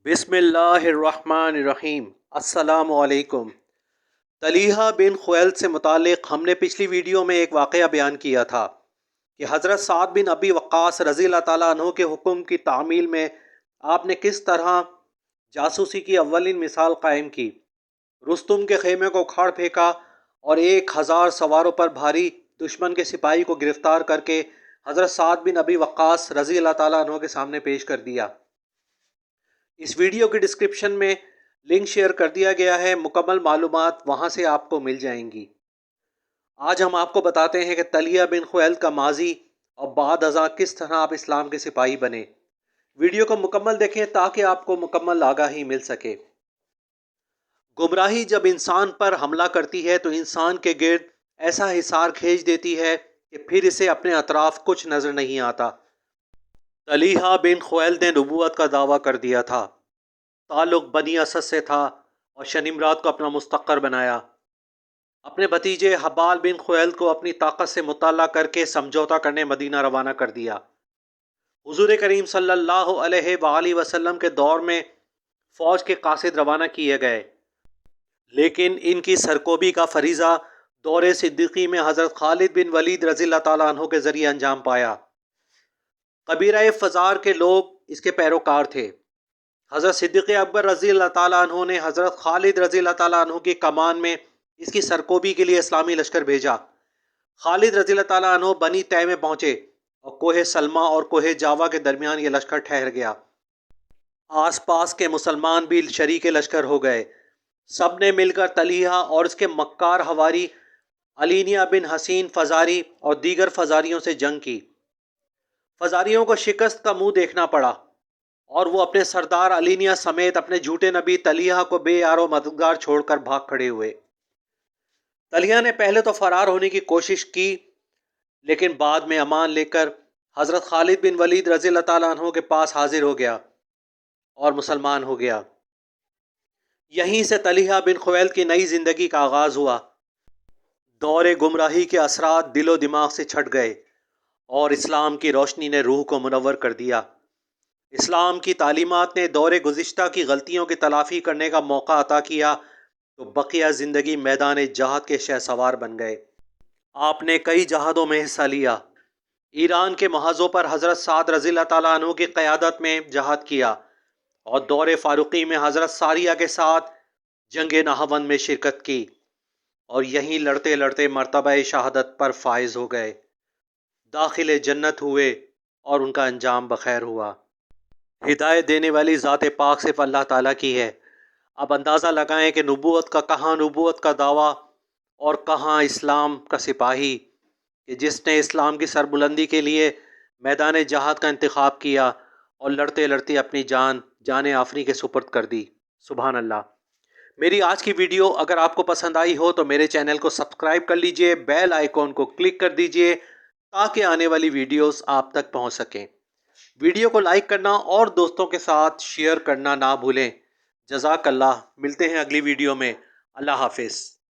بسم اللہ الرحمن الرحیم۔ السلام علیکم۔ طلیحہ بن خویلد سے متعلق ہم نے پچھلی ویڈیو میں ایک واقعہ بیان کیا تھا کہ حضرت سعد بن ابی وقاص رضی اللہ تعالیٰ عنہ کے حکم کی تعمیل میں آپ نے کس طرح جاسوسی کی اولین مثال قائم کی، رستم کے خیمے کو کھاڑ پھینکا اور 1000 سواروں پر بھاری دشمن کے سپاہی کو گرفتار کر کے حضرت سعد بن ابی وقاص رضی اللہ تعالیٰ عنہ کے سامنے پیش کر دیا۔ اس ویڈیو کی ڈسکرپشن میں لنک شیئر کر دیا گیا ہے، مکمل معلومات وہاں سے آپ کو مل جائیں گی۔ آج ہم آپ کو بتاتے ہیں کہ طلیحہ بن خویلد کا ماضی اور بعد ازاں کس طرح آپ اسلام کے سپاہی بنے۔ ویڈیو کو مکمل دیکھیں تاکہ آپ کو مکمل آگاہی مل سکے۔ گمراہی جب انسان پر حملہ کرتی ہے تو انسان کے گرد ایسا حصار کھینچ دیتی ہے کہ پھر اسے اپنے اطراف کچھ نظر نہیں آتا۔ طلیحہ بن خویلد نے نبوت کا دعویٰ کر دیا تھا، تعلق بنی اسد سے تھا اور شنیمرات کو اپنا مستقر بنایا۔ اپنے بھتیجے حبال بن خویلد کو اپنی طاقت سے مطالعہ کر کے سمجھوتا کرنے مدینہ روانہ کر دیا۔ حضور کریم صلی اللہ علیہ وآلہ وسلم کے دور میں فوج کے قاصد روانہ کیے گئے، لیکن ان کی سرکوبی کا فریضہ دور صدیقی میں حضرت خالد بن ولید رضی اللہ تعالیٰ عنہ کے ذریعے انجام پایا۔ قبیلہ فزار کے لوگ اس کے پیروکار تھے۔ حضرت صدیق اکبر رضی اللہ تعالیٰ عنہ نے حضرت خالد رضی اللہ تعالیٰ عنہ کی کمان میں اس کی سرکوبی کے لیے اسلامی لشکر بھیجا۔ خالد رضی اللہ تعالیٰ عنہ بنی طے میں پہنچے اور کوہ سلمہ اور کوہ جاوا کے درمیان یہ لشکر ٹھہر گیا۔ آس پاس کے مسلمان بھی شریک لشکر ہو گئے۔ سب نے مل کر طلیحہ اور اس کے مکار حواری علینیہ بن حسین فزاری اور دیگر فزاریوں سے جنگ کی۔ فزاریوں کو شکست کا منہ دیکھنا پڑا اور وہ اپنے سردار علینیہ سمیت اپنے جھوٹے نبی طلیحہ کو بے یار و مددگار چھوڑ کر بھاگ کھڑے ہوئے۔ طلیحہ نے پہلے تو فرار ہونے کی کوشش کی، لیکن بعد میں امان لے کر حضرت خالد بن ولید رضی اللہ تعالیٰ عنہ کے پاس حاضر ہو گیا اور مسلمان ہو گیا۔ یہیں سے طلیحہ بن خویلد کی نئی زندگی کا آغاز ہوا۔ دور گمراہی کے اثرات دل و دماغ سے چھٹ گئے اور اسلام کی روشنی نے روح کو منور کر دیا۔ اسلام کی تعلیمات نے دور گزشتہ کی غلطیوں کی تلافی کرنے کا موقع عطا کیا تو بقیہ زندگی میدان جہاد کے شہسوار بن گئے۔ آپ نے کئی جہادوں میں حصہ لیا۔ ایران کے محاذوں پر حضرت سعد رضی اللہ تعالیٰ عنہ کی قیادت میں جہاد کیا اور دور فاروقی میں حضرت ساریہ کے ساتھ جنگ نہاوند میں شرکت کی اور یہیں لڑتے لڑتے مرتبہ شہادت پر فائز ہو گئے، داخل جنت ہوئے اور ان کا انجام بخیر ہوا۔ ہدایت دینے والی ذات پاک صرف اللہ تعالیٰ کی ہے۔ اب اندازہ لگائیں کہ نبوت کا کہاں نبوت کا دعویٰ اور کہاں اسلام کا سپاہی کہ جس نے اسلام کی سربلندی کے لیے میدان جہاد کا انتخاب کیا اور لڑتے لڑتے اپنی جان آفری کے سپرد کر دی۔ سبحان اللہ۔ میری آج کی ویڈیو اگر آپ کو پسند آئی ہو تو میرے چینل کو سبسکرائب کر لیجئے، بیل آئیکن کو کلک کر دیجئے تاکہ آنے والی ویڈیوز آپ تک پہنچ سکیں۔ ویڈیو کو لائک کرنا اور دوستوں کے ساتھ شیئر کرنا نہ بھولیں۔ جزاک اللہ۔ ملتے ہیں اگلی ویڈیو میں۔ اللہ حافظ۔